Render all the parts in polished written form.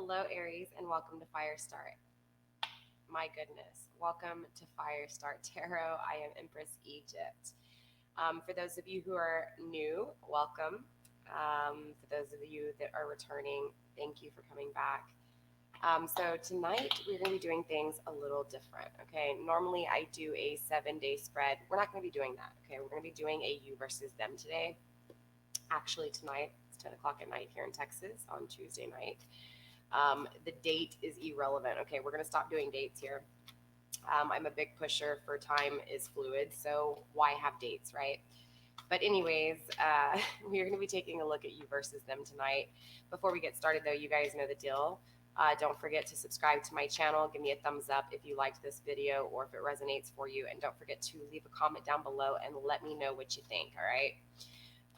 Hello, Aries, and welcome to FireStar. My goodness, welcome to FireStar Tarot. I am Empress Egypt. For those of you who are new, welcome. For those of you that are returning, thank you for coming back. So tonight we're going to be doing things a little different. Okay, normally I do a 7-day spread. We're not going to be doing that. Okay, we're going to be doing a you versus them today. Actually, tonight it's 10 o'clock at night here in Texas on Tuesday night. The date is irrelevant. Okay, we're going to stop doing dates here. I'm a big pusher for time is fluid, so why have dates, right? But anyways, we're going to be taking a look at you versus them tonight. Before we get started, though, you guys know the deal. Don't forget to subscribe to my channel. Give me a thumbs up if you liked this video or if it resonates for you. And don't forget to leave a comment down below and let me know what you think, all right?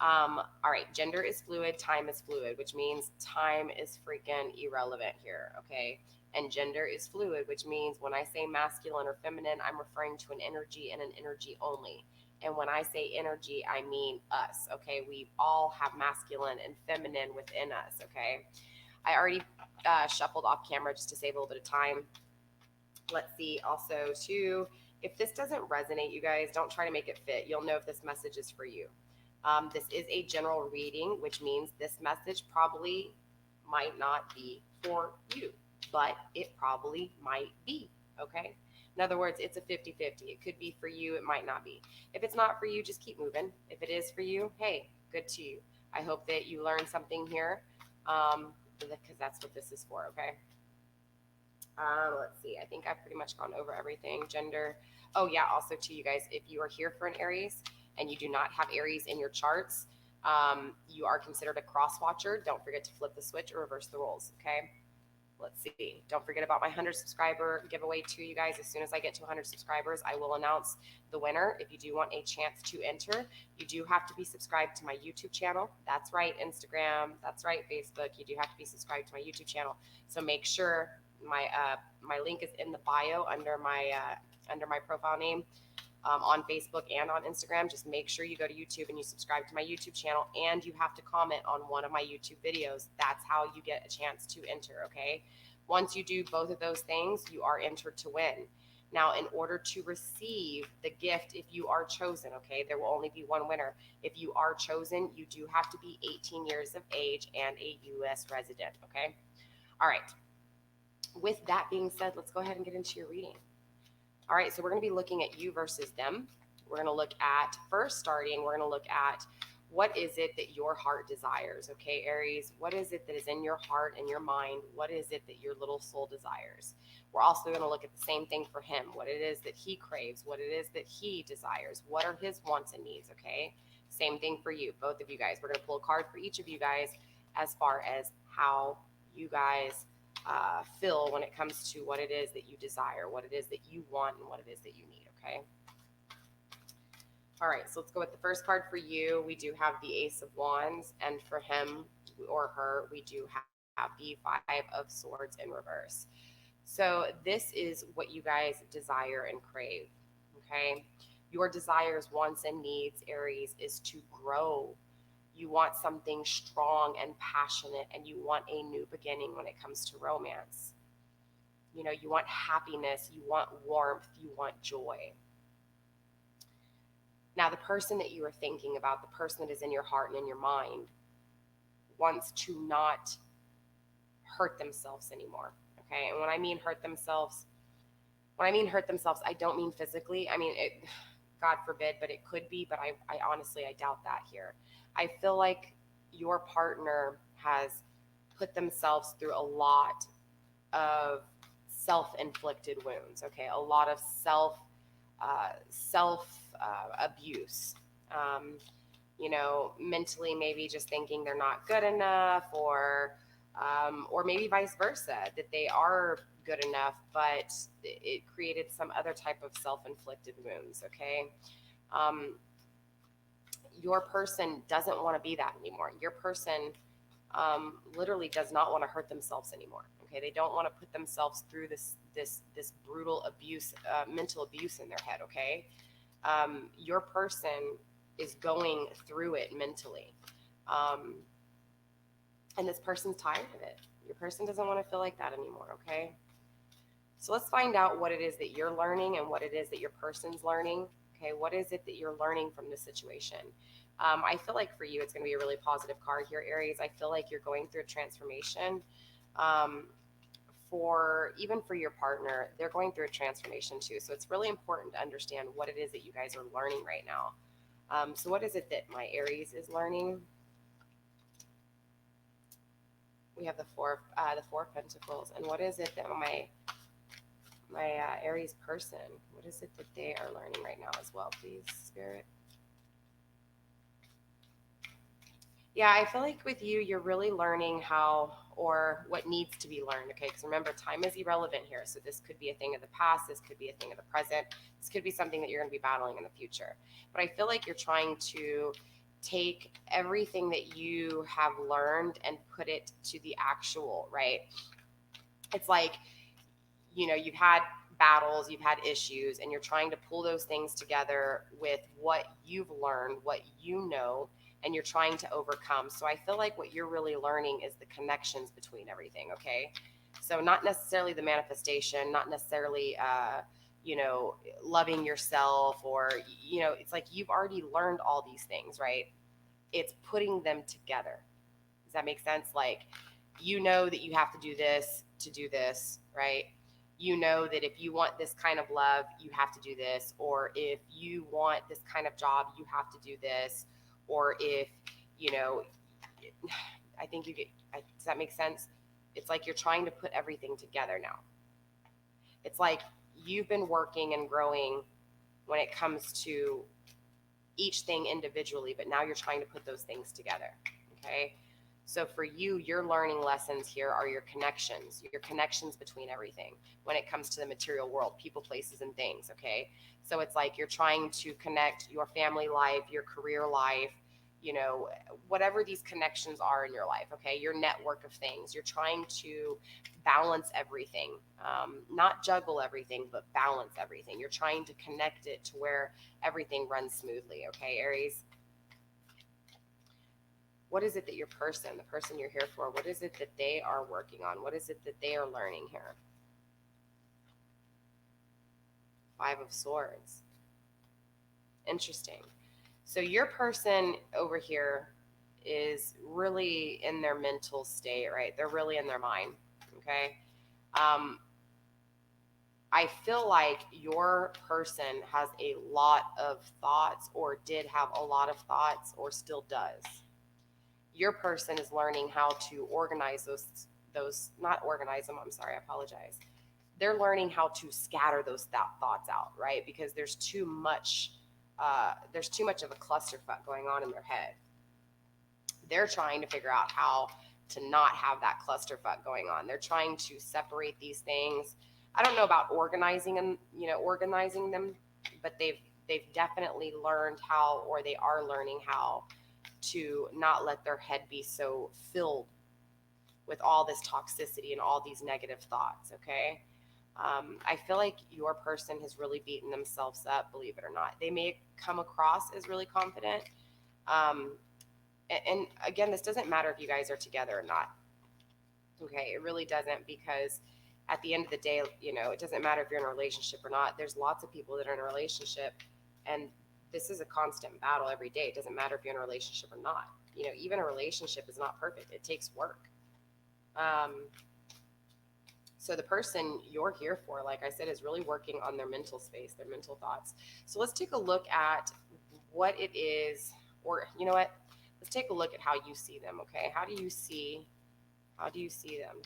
All right, gender is fluid, time is fluid, which means time is freaking irrelevant here, okay? And gender is fluid, which means when I say masculine or feminine, I'm referring to an energy and an energy only. And when I say energy, I mean us, okay? We all have masculine and feminine within us, okay? I already shuffled off camera just to save a little bit of time. Let's see, also, too, if this doesn't resonate, you guys, don't try to make it fit. You'll know if this message is for you. This is a general reading, which means this message probably might not be for you, but it probably might be, okay? In other words, it's a 50-50. It could be for you, it might not be. If it's not for you, just keep moving. If it is for you, hey, good to you. I hope that you learned something here, because that's what this is for, okay? Let's see. I think I've pretty much gone over everything. Gender. Oh, yeah. Also, to you guys, if you are here for an Aries and you do not have Aries in your charts, you are considered a cross watcher. Don't forget to flip the switch or reverse the roles. Okay. Let's see. Don't forget about my 100 subscriber giveaway to you guys. As soon as I get to 100 subscribers, I will announce the winner. If you do want a chance to enter, you do have to be subscribed to my YouTube channel. That's right, Instagram. That's right, Facebook. You do have to be subscribed to my YouTube channel. So make sure my link is in the bio under my profile name. On Facebook and on Instagram. Just make sure you go to YouTube and you subscribe to my YouTube channel, and you have to comment on one of my YouTube videos. That's how you get a chance to enter, okay? Once you do both of those things, you are entered to win. Now, in order to receive the gift, if you are chosen, okay, there will only be one winner. If you are chosen, you do have to be 18 years of age and a U.S. resident, okay? All right. With that being said, let's go ahead and get into your reading. All right, so we're going to be looking at you versus them. We're going to look at, first starting, we're going to look at what is it that your heart desires, okay, Aries? What is it that is in your heart and your mind? What is it that your little soul desires? We're also going to look at the same thing for him, what it is that he craves, what it is that he desires, what are his wants and needs, okay? Same thing for you, both of you guys. We're going to pull a card for each of you guys as far as how you guys feel when it comes to what it is that you desire, what it is that you want, and what it is that you need, okay? All right, so let's go with the first card for you. We do have the Ace of Wands, and for him or her, we do have the Five of Swords in reverse. So this is what you guys desire and crave, okay? Your desires, wants, and needs, Aries, is to grow. You want something strong and passionate, and you want a new beginning when it comes to romance. You know, you want happiness, you want warmth, you want joy. Now, the person that you are thinking about, the person that is in your heart and in your mind, wants to not hurt themselves anymore, okay? And when I mean hurt themselves, I don't mean physically. I mean, God forbid, but it could be, but I honestly, I doubt that here. I feel like your partner has put themselves through a lot of self-inflicted wounds, okay? A lot of abuse. You know, mentally maybe just thinking they're not good enough, or maybe vice versa, that they are good enough, but it created some other type of self-inflicted wounds, okay? Your person doesn't want to be that anymore. Your person literally does not want to hurt themselves anymore, okay? They don't want to put themselves through this brutal abuse, mental abuse in their head, okay? Your person is going through it mentally. And this person's tired of it. Your person doesn't want to feel like that anymore, okay? So let's find out what it is that you're learning and what it is that your person's learning. Okay, what is it that you're learning from this situation? I feel like for you, it's going to be a really positive card here, Aries. I feel like you're going through a transformation. Um, for even for your partner, they're going through a transformation too. So it's really important to understand what it is that you guys are learning right now. So what is it that my Aries is learning? We have the four of Pentacles, and what is it that my Aries person, what is it that they are learning right now as well, please, Spirit? Yeah, I feel like with you, you're really learning how or what needs to be learned, okay? Because remember, time is irrelevant here. So this could be a thing of the past. This could be a thing of the present. This could be something that you're going to be battling in the future. But I feel like you're trying to take everything that you have learned and put it to the actual, right? It's like, you've had battles, you've had issues, and you're trying to pull those things together with what you've learned, what you know, and you're trying to overcome. So I feel like what you're really learning is the connections between everything, okay? So not necessarily the manifestation, not necessarily, loving yourself, or, it's like you've already learned all these things, right? It's putting them together. Does that make sense? Like, you know that you have to do this to do this, right? You know that if you want this kind of love, you have to do this. Or if you want this kind of job, you have to do this. Or if, you know, I think does that make sense? It's like you're trying to put everything together now. It's like you've been working and growing when it comes to each thing individually, but now you're trying to put those things together, okay? So for you, your learning lessons here are your connections between everything when it comes to the material world, people, places, and things, okay? So it's like you're trying to connect your family life, your career life, whatever these connections are in your life, okay? Your network of things. You're trying to balance everything, not juggle everything, but balance everything. You're trying to connect it to where everything runs smoothly, okay, Aries? What is it that the person you're here for, what is it that they are working on? What is it that they are learning here? Five of Swords. Interesting. So your person over here is really in their mental state, right? They're really in their mind, okay? I feel like your person has a lot of thoughts, or did have a lot of thoughts, or still does. Your person is learning how to organize those not organize them, I'm sorry, I apologize. They're learning how to scatter those thoughts out, right? Because there's too much of a clusterfuck going on in their head. They're trying to figure out how to not have that clusterfuck going on. They're trying to separate these things. I don't know about organizing them, but they've definitely learned how, or they are learning how to not let their head be so filled with all this toxicity and all these negative thoughts, okay? I feel like your person has really beaten themselves up, believe it or not. They may come across as really confident. And again, this doesn't matter if you guys are together or not, okay? It really doesn't, because at the end of the day, it doesn't matter if you're in a relationship or not. There's lots of people that are in a relationship, and this is a constant battle every day. It doesn't matter if you're in a relationship or not. Even a relationship is not perfect. It takes work. So the person you're here for, like I said, is really working on their mental space, their mental thoughts. So let's take a look at what it is, or you know what? Let's take a look at how you see them, okay? How do you see them?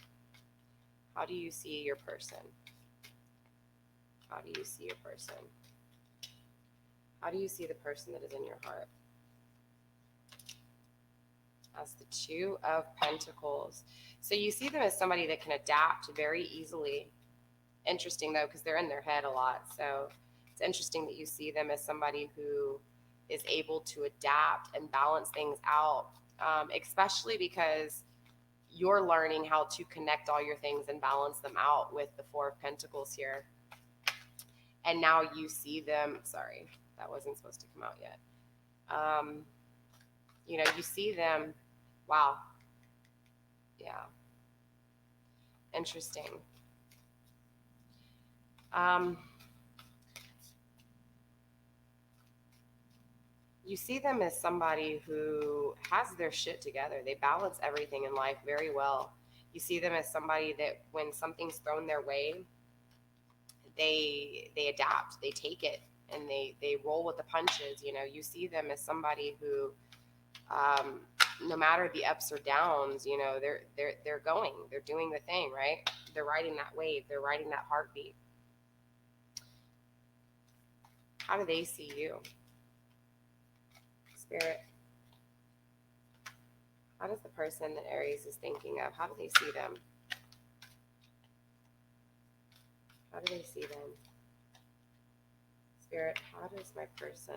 How do you see your person? How do you see your person? How do you see the person that is in your heart? As the Two of Pentacles. So you see them as somebody that can adapt very easily. Interesting, though, because they're in their head a lot. So it's interesting that you see them as somebody who is able to adapt and balance things out, especially because you're learning how to connect all your things and balance them out with the Four of Pentacles here. And now you see them, sorry, that wasn't supposed to come out yet. You see them, wow. Yeah. Interesting. You see them as somebody who has their shit together. They balance everything in life very well. You see them as somebody that when something's thrown their way, they adapt, they take it, and they roll with the punches. You know, you see them as somebody who, um, no matter the ups or downs, you know, they're going, they're doing the thing, right? They're riding that wave, they're riding that heartbeat. How do they see you, Spirit? How does the person that Aries is thinking of, how do they see them? How do they see them? Spirit, how does my person,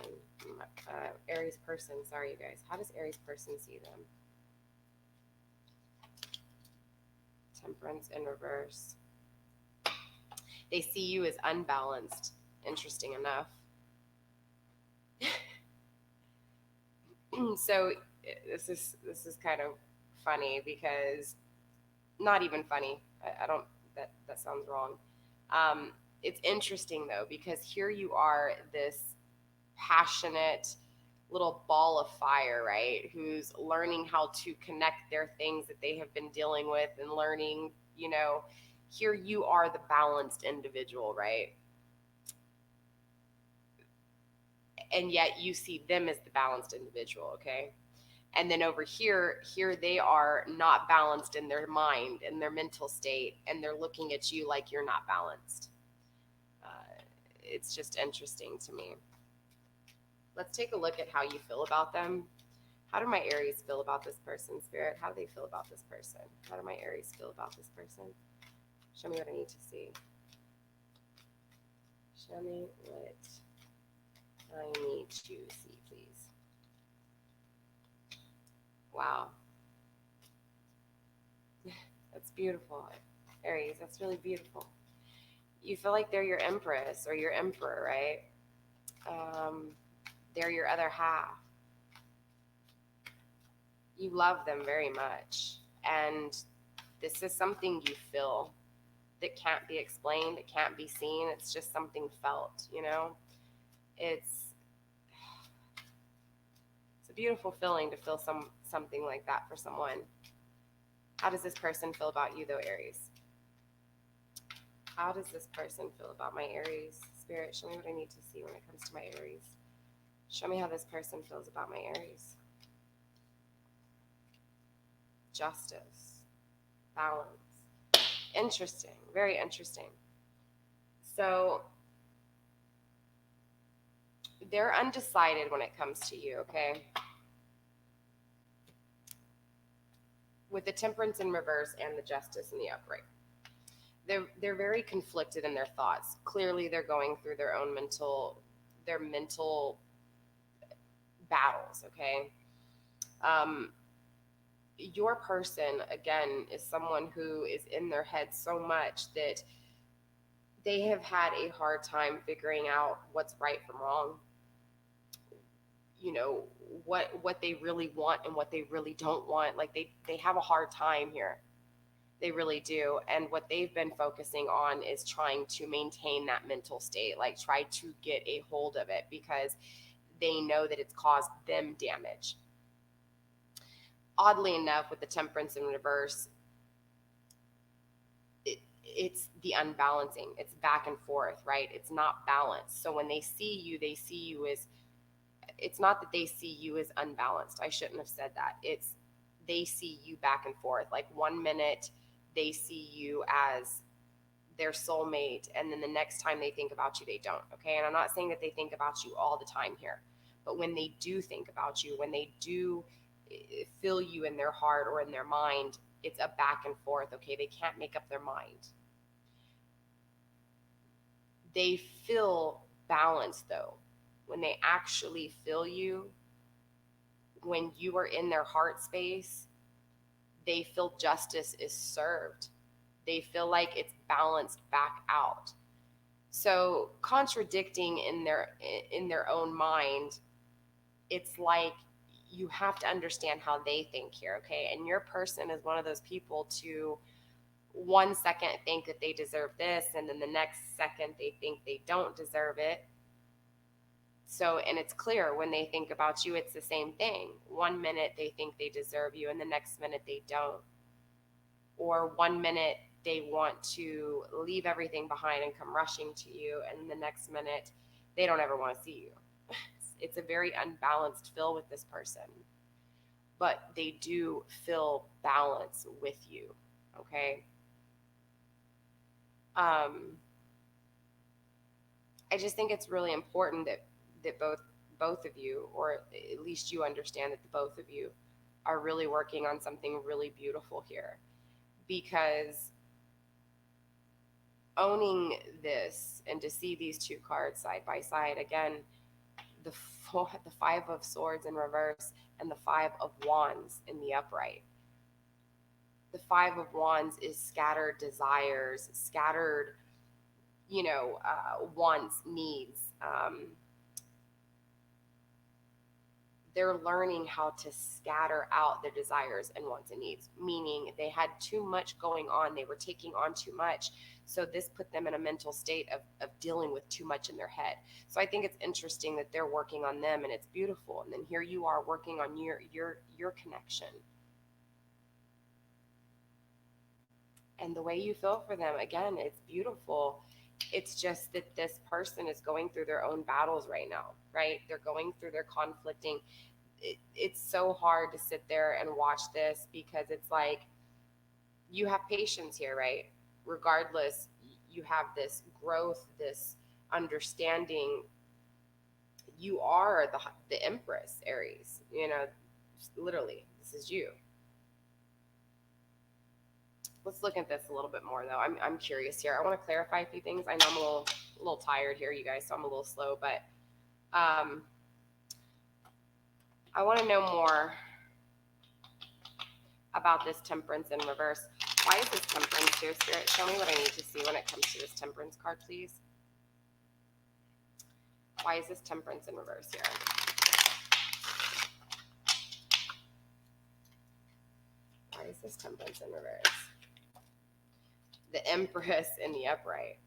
Aries person, sorry you guys, how does Aries person see them? Temperance in reverse. They see you as unbalanced, interesting enough. So this is kind of funny because, not even funny. I don't, that sounds wrong. It's interesting though, because here you are, this passionate little ball of fire, right? Who's learning how to connect their things that they have been dealing with and learning, you know, here you are, the balanced individual, right? And yet you see them as the balanced individual, okay? And then over here they are not balanced in their mind, in their mental state, and they're looking at you like you're not balanced. It's just interesting to me. Let's take a look at how you feel about them. How do my Aries feel about this person, Spirit? How do they feel about this person? How do my Aries feel about this person? Show me what I need to see. Show me what I need to see, please. Wow. That's beautiful. Aries, that's really beautiful. You feel like they're your empress or your emperor, right? They're your other half. You love them very much. And this is something you feel that can't be explained, it can't be seen. It's just something felt, you know? It's a beautiful feeling to feel something like that for someone. How does this person feel about you though, Aries? How does this person feel about my Aries? Spirit, show me what I need to see when it comes to my Aries. Show me how this person feels about my Aries. Justice. Balance. Interesting. Very interesting. So they're undecided when it comes to you, okay? With the Temperance in reverse and the Justice in the upright. They're very conflicted in their thoughts. Clearly they're going through their own mental battles, okay? Your person, again, is someone who is in their head so much that they have had a hard time figuring out what's right from wrong. You know, what they really want and what they really don't want. Like they have a hard time here. They really do. And what they've been focusing on is trying to maintain that mental state, like try to get a hold of it because they know that it's caused them damage. Oddly enough, with the Temperance in reverse, it's the unbalancing. It's back and forth, right? It's not balanced. So when they see you as, it's not that they see you as unbalanced. I shouldn't have said that. It's they see you back and forth. Like 1 minute they see you as their soulmate, and then the next time they think about you, they don't. Okay. And I'm not saying that they think about you all the time here, but when they do think about you, when they do feel you in their heart or in their mind, it's a back and forth. Okay. They can't make up their mind. They feel balanced though. When they actually feel you, when you are in their heart space, they feel justice is served. They feel like it's balanced back out. So contradicting in their own mind, it's like you have to understand how they think here, okay? And your person is one of those people to 1 second think that they deserve this, and then the next second they think they don't deserve it. So, and it's clear when they think about you, it's the same thing. 1 minute they think they deserve you, and the next minute they don't. Or 1 minute they want to leave everything behind and come rushing to you, and the next minute they don't ever want to see you. It's a very unbalanced feel with this person, but they do feel balance with you, okay? I just think it's really important that both of you, or at least you understand that the both of you are really working on something really beautiful here, because owning this and to see these two cards side by side again, the Five of Swords in reverse and the Five of Wands in the upright. The Five of Wands is scattered desires, scattered, wants, needs. They're learning how to scatter out their desires and wants and needs, meaning they had too much going on. They were taking on too much. So this put them in a mental state of dealing with too much in their head. So I think it's interesting that they're working on them, and it's beautiful. And then here you are working on your connection. And the way you feel for them, again, it's beautiful. It's just that this person is going through their own battles right now, right? They're going through their conflicting. It's so hard to sit there and watch this, because it's like you have patience here, right? Regardless, you have this growth, this understanding. You are the Empress, Aries. Literally, this is you. Let's look at this a little bit more, though. I'm curious here. I want to clarify a few things. I know I'm a little tired here, you guys, so I'm a little slow, but I want to know more about this Temperance in reverse. Why is this Temperance here, Spirit? Show me what I need to see when it comes to this Temperance card, please. Why is this Temperance in reverse here? Why is this Temperance in reverse? The Empress in the upright.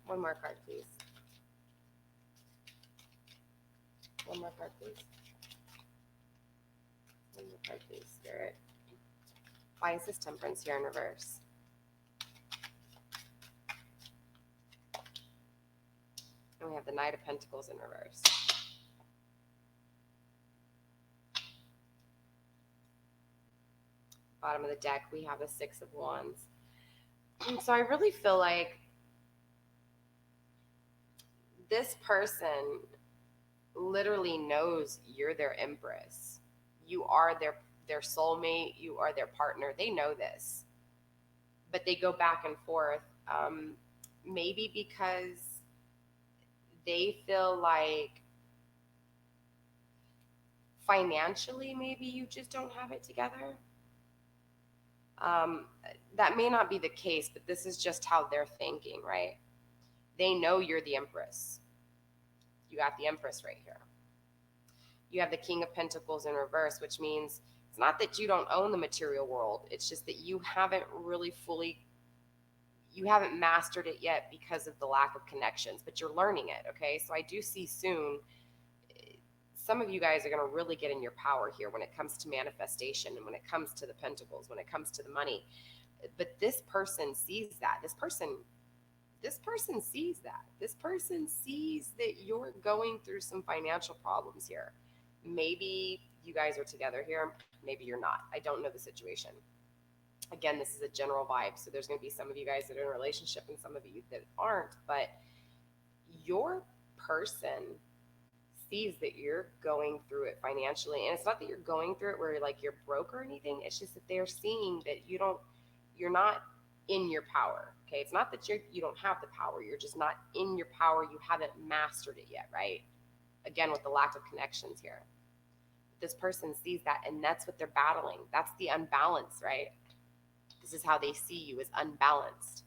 One more card, please. One more card, please. One more card, please, Spirit. Why is this Temperance here in reverse? And we have the Knight of Pentacles in reverse. Bottom of the deck, we have the Six of Wands. And so I really feel like this person literally knows you're their Empress. You are their soulmate. You are their partner. They know this, but they go back and forth. Maybe because they feel like financially, maybe you just don't have it together. That may not be the case, but this is just how they're thinking, right? They know you're the Empress. You got the Empress right here. You have the King of Pentacles in reverse, which means it's not that you don't own the material world. It's just that you haven't really you haven't mastered it yet because of the lack of connections, but you're learning it, okay? So I do see soon some of you guys are going to really get in your power here when it comes to manifestation and when it comes to the pentacles, when it comes to the money. But this person sees that. This person sees that. This person sees that you're going through some financial problems here. Maybe you guys are together here. Maybe you're not. I don't know the situation. Again, this is a general vibe. So there's going to be some of you guys that are in a relationship and some of you that aren't. But your person sees that you're going through it financially. And it's not that you're going through it where you're broke or anything. It's just that they're seeing that you're not in your power. Okay. It's not that you don't have the power. You're just not in your power. You haven't mastered it yet. Right. Again, with the lack of connections here, this person sees that, and that's what they're battling. That's the unbalance, right? This is how they see you, as unbalanced.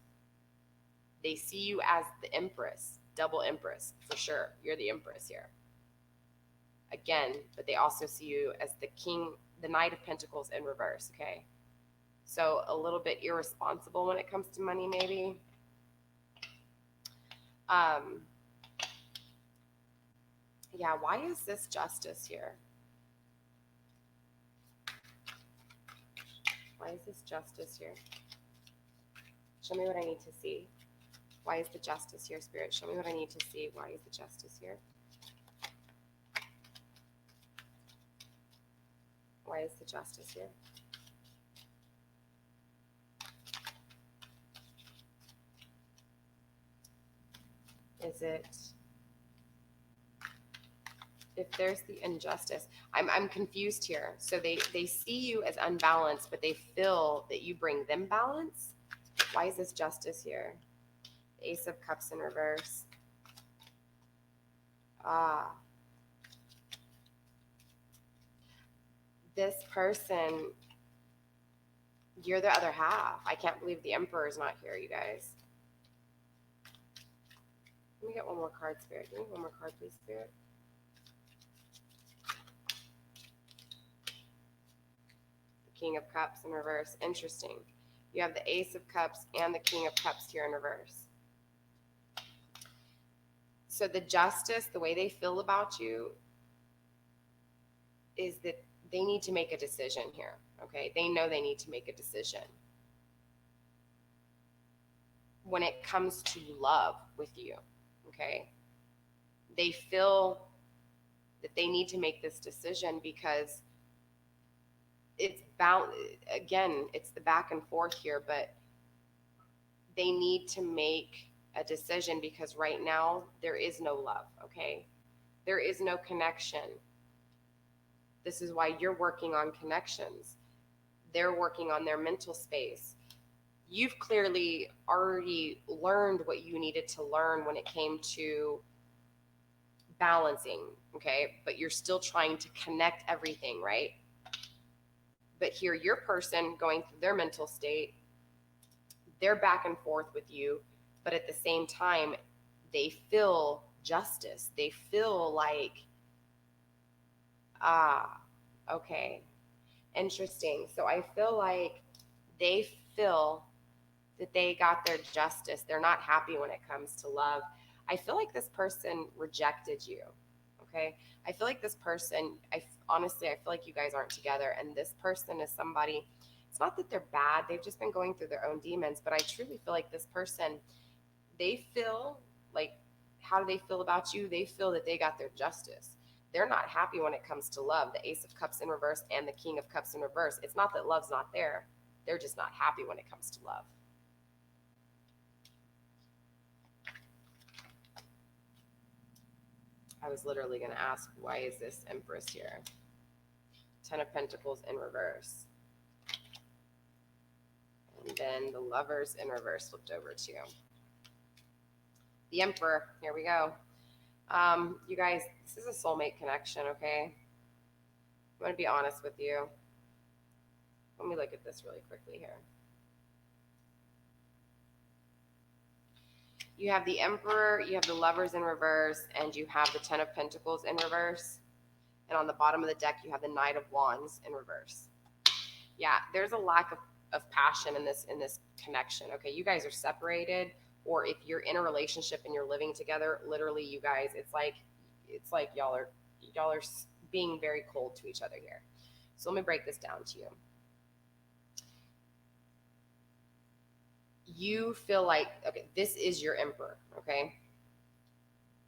They see you as the Empress, double Empress for sure. You're the Empress here. again, but they also see you as the Knight of Pentacles in reverse, okay? So a little bit irresponsible when it comes to money, maybe. Yeah, why is this Justice here? Why is this Justice here? Show me what I need to see. Why is the Justice here, Spirit? Show me what I need to see. Why is the Justice here? Why is the Justice here? Is it, if there's the injustice, I'm confused here. So they see you as unbalanced, but they feel that you bring them balance. Why is this Justice here? Ace of Cups in reverse. This person, you're the other half. I can't believe the Emperor is not here, you guys. Let me get one more card, Spirit. Give me one more card, please, Spirit. The King of Cups in reverse. Interesting. You have the Ace of Cups and the King of Cups here in reverse. So the Justice, the way they feel about you is that they need to make a decision here, okay? They know they need to make a decision. When it comes to love with you, okay? They feel that they need to make this decision because it's bound, again, it's the back and forth here, but they need to make a decision because right now there is no love, okay? There is no connection. This is why you're working on connections. They're working on their mental space. You've clearly already learned what you needed to learn when it came to balancing, okay? But you're still trying to connect everything, right? But here, your person going through their mental state, they're back and forth with you, but at the same time, they feel justice. They feel like, okay, interesting. So I feel like they feel that they got their justice. They're not happy when it comes to love. I feel like this person rejected you, okay? I feel like this person, honestly, I feel like you guys aren't together, and this person is somebody, it's not that they're bad, they've just been going through their own demons, but I truly feel like this person, they feel like, how do they feel about you? They feel that they got their justice. They're not happy when it comes to love. The Ace of Cups in reverse and the King of Cups in reverse. It's not that love's not there. They're just not happy when it comes to love. I was literally going to ask, why is this Empress here? Ten of Pentacles in reverse. And then the Lovers in reverse flipped over to the Emperor. Here we go. You guys, this is a soulmate connection, okay? I'm going to be honest with you. Let me look at this really quickly here. You have the Emperor, you have the Lovers in reverse, and you have the Ten of Pentacles in reverse. And on the bottom of the deck, you have the Knight of Wands in reverse. Yeah, there's a lack of passion in this connection. Okay, you guys are separated, or if you're in a relationship and you're living together, literally, you guys, it's like y'all are being very cold to each other here. So let me break this down to you. You feel like, okay, this is your Emperor, okay?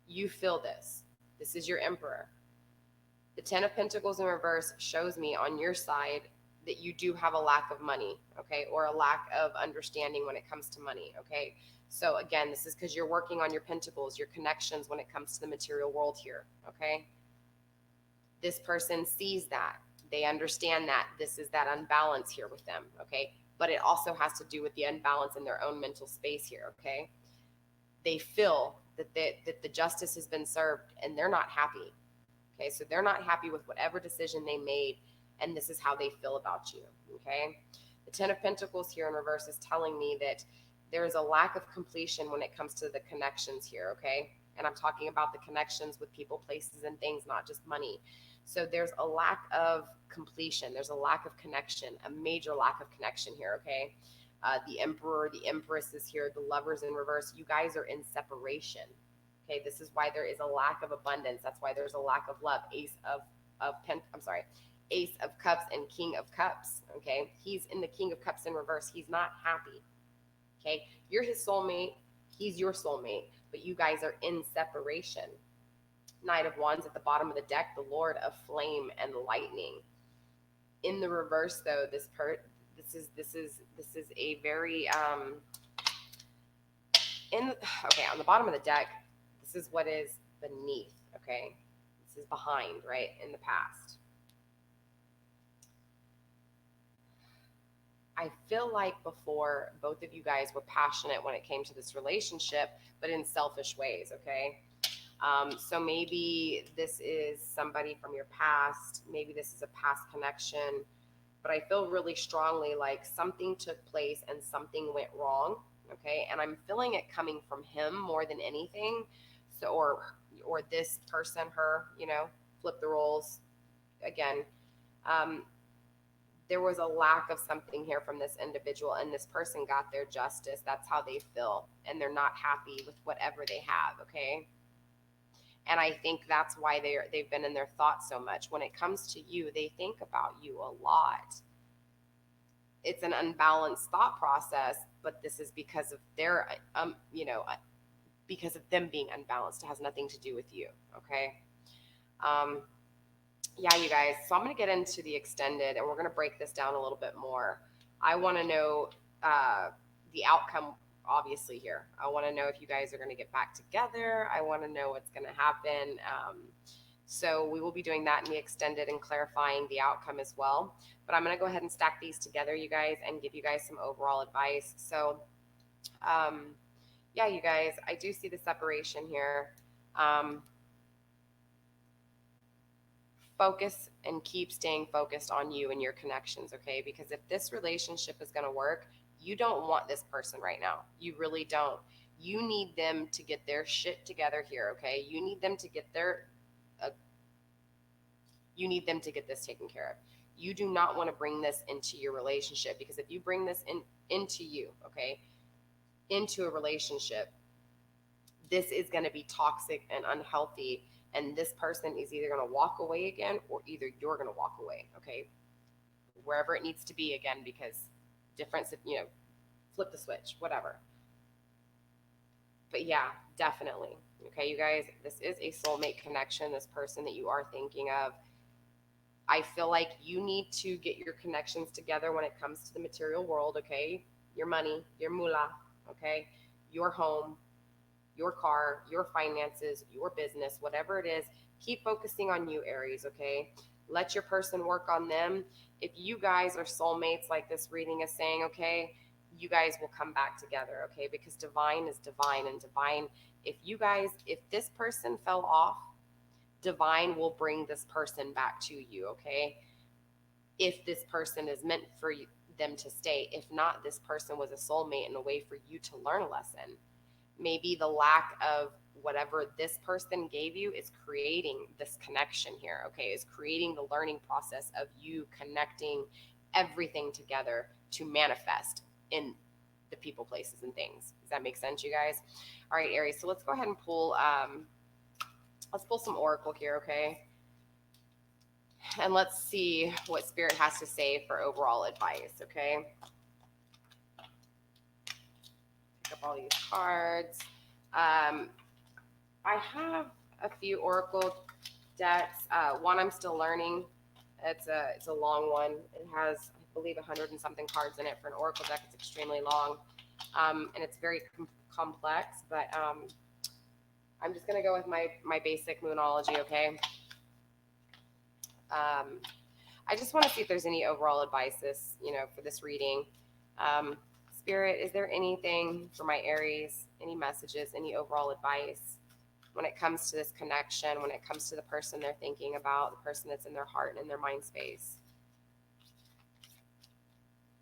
You feel this. This is your Emperor. The Ten of Pentacles in reverse shows me on your side that you do have a lack of money, okay? Or a lack of understanding when it comes to money, okay? So again, this is because you're working on your pentacles, your connections when it comes to the material world here, okay? This person sees that. They understand that this is that unbalance here with them, okay? But it also has to do with the unbalance in their own mental space here, okay? They feel that the justice has been served and they're not happy, okay? So they're not happy with whatever decision they made, and this is how they feel about you, okay? The Ten of Pentacles here in reverse is telling me that there is a lack of completion when it comes to the connections here, okay? And I'm talking about the connections with people, places, and things, not just money. So there's a lack of completion. There's a lack of connection, a major lack of connection here, okay? The Emperor, the Empress is here, the Lovers in reverse. You guys are in separation. Okay, this is why there is a lack of abundance. That's why there's a lack of love. Ace of Cups and King of Cups. Okay, he's in the King of Cups in reverse. He's not happy. Okay, you're his soulmate. He's your soulmate, but you guys are in separation. Knight of Wands at the bottom of the deck, the Lord of Flame and Lightning. In the reverse, though, this is a very on the bottom of the deck, this is what is beneath. Okay, this is behind, right, in the past. I feel like before, both of you guys were passionate when it came to this relationship, but in selfish ways, okay? So maybe this is somebody from your past. Maybe this is a past connection. But I feel really strongly like something took place and something went wrong, okay? And I'm feeling it coming from him more than anything. So, or this person, her, flip the roles again. There was a lack of something here from this individual, and this person got their justice. That's how they feel, and they're not happy with whatever they have, okay? And I think that's why they've been in their thoughts so much. When it comes to you, they think about you a lot. It's an unbalanced thought process, but this is because of their, because of them being unbalanced. It has nothing to do with you, okay? Yeah, you guys. So I'm going to get into the extended, and we're going to break this down a little bit more. I want to know the outcome, obviously, here. I want to know if you guys are going to get back together. I want to know what's going to happen. So we will be doing that in the extended and clarifying the outcome as well. But I'm going to go ahead and stack these together, you guys, and give you guys some overall advice. So, yeah, you guys, I do see the separation here. Focus and keep staying focused on you and your connections, okay? Because if this relationship is going to work, you don't want this person right now. You really don't. You need them to get their shit together here, okay? You need them to get this taken care of. You do not want to bring this into your relationship, because if you bring this into you, okay, into a relationship, this is going to be toxic and unhealthy. And this person is either going to walk away again, or either you're going to walk away, okay? Wherever it needs to be again, because difference, flip the switch, whatever. But yeah, definitely. Okay, you guys, this is a soulmate connection, this person that you are thinking of. I feel like you need to get your connections together when it comes to the material world, okay? Your money, your moolah, okay? Your home, your car, your finances, your business, whatever it is, keep focusing on you, Aries, okay? Let your person work on them. If you guys are soulmates, like this reading is saying, okay, you guys will come back together, okay? Because divine is divine, and divine, if this person fell off, divine will bring this person back to you, okay? If this person is meant for them to stay. If not, this person was a soulmate and a way for you to learn a lesson. Maybe the lack of whatever this person gave you is creating this connection here, okay? Is creating the learning process of you connecting everything together to manifest in the people, places, and things. Does that make sense, you guys? All right, Aries, so let's go ahead and pull some oracle here, okay? And let's see what Spirit has to say for overall advice, okay? Pick up all these cards. I have a few oracle decks. One I'm still learning. It's a long one. It has, I believe, 100 and something cards in it. For an oracle deck, it's extremely long, and it's very complex. But I'm just gonna go with my basic moonology, okay? I just want to see if there's any overall advice for this reading. Spirit, is there anything for my Aries? Any messages? Any overall advice when it comes to this connection? When it comes to the person they're thinking about, the person that's in their heart and in their mind space?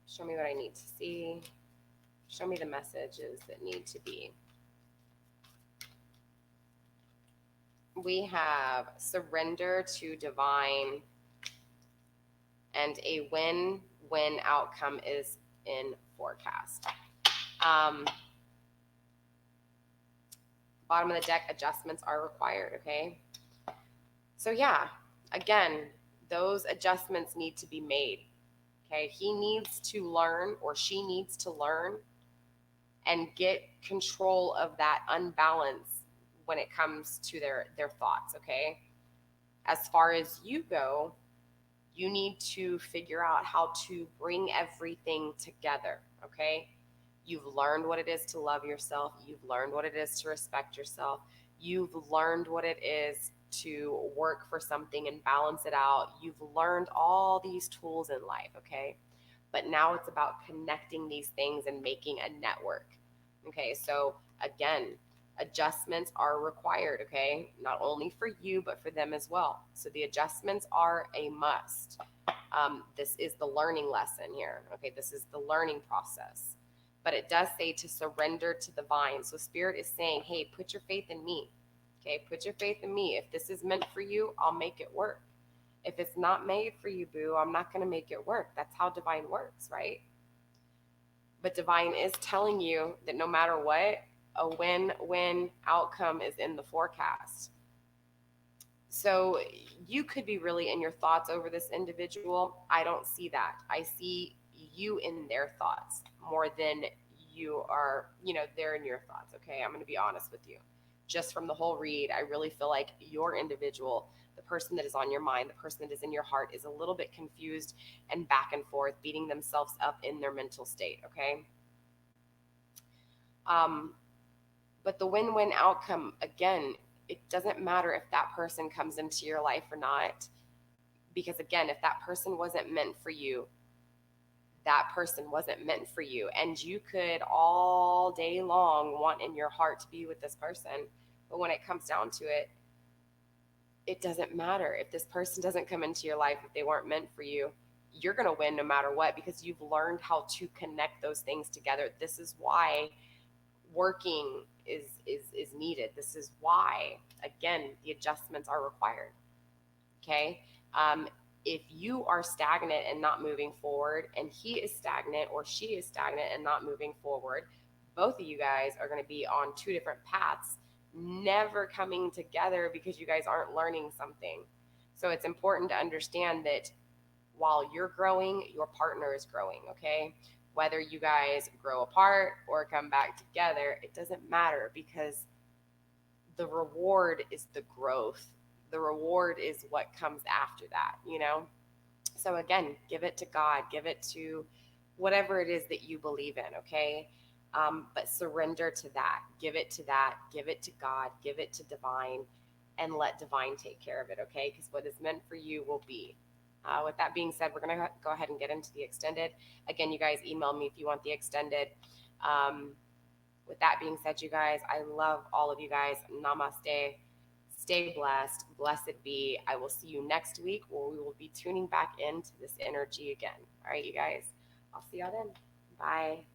Show me what I need to see. Show me the messages that need to be. We have surrender to divine, and a win-win outcome is in forecast. Bottom of the deck, adjustments are required, okay? So yeah, again, those adjustments need to be made, okay? He needs to learn, or she needs to learn and get control of that unbalance when it comes to their thoughts, okay? As far as you go, you need to figure out how to bring everything together, okay? You've learned what it is to love yourself. You've learned what it is to respect yourself. You've learned what it is to work for something and balance it out. You've learned all these tools in life, okay? But now it's about connecting these things and making a network. Okay, so again, adjustments are required, okay? Not only for you, but for them as well. So the adjustments are a must. This is the learning lesson here, okay? This is the learning process. But it does say to surrender to the vine. So Spirit is saying, hey, put your faith in me, okay? Put your faith in me. If this is meant for you, I'll make it work. If it's not made for you, boo, I'm not going to make it work. That's how divine works, right? But divine is telling you that no matter what, a win-win outcome is in the forecast. So you could be really in your thoughts over this individual. I don't see that. I see you in their thoughts more than you are, they're in your thoughts. Okay. I'm going to be honest with you. Just from the whole read, I really feel like your individual, the person that is on your mind, the person that is in your heart, is a little bit confused and back and forth, beating themselves up in their mental state. Okay. But the win-win outcome, again, it doesn't matter if that person comes into your life or not, because again, if that person wasn't meant for you, that person wasn't meant for you. And you could all day long want in your heart to be with this person, but when it comes down to it, it doesn't matter. If this person doesn't come into your life, if they weren't meant for you, you're going to win no matter what, because you've learned how to connect those things together. This is why working is needed. This is why, again, the adjustments are required. Okay. If you are stagnant and not moving forward, and he is stagnant or she is stagnant and not moving forward, both of you guys are going to be on two different paths, never coming together, because you guys aren't learning something. So it's important to understand that while you're growing, your partner is growing, okay? Whether you guys grow apart or come back together, it doesn't matter, because the reward is the growth. The reward is what comes after that, So again, give it to God, give it to whatever it is that you believe in, okay? But surrender to that, give it to that, give it to God, give it to divine, and let divine take care of it, okay? Because what is meant for you will be. With that being said, we're going to go ahead and get into the extended. Again, you guys email me if you want the extended. With that being said, you guys, I love all of you guys. Namaste. Stay blessed. Blessed be. I will see you next week, where we will be tuning back into this energy again. All right, you guys. I'll see y'all then. Bye.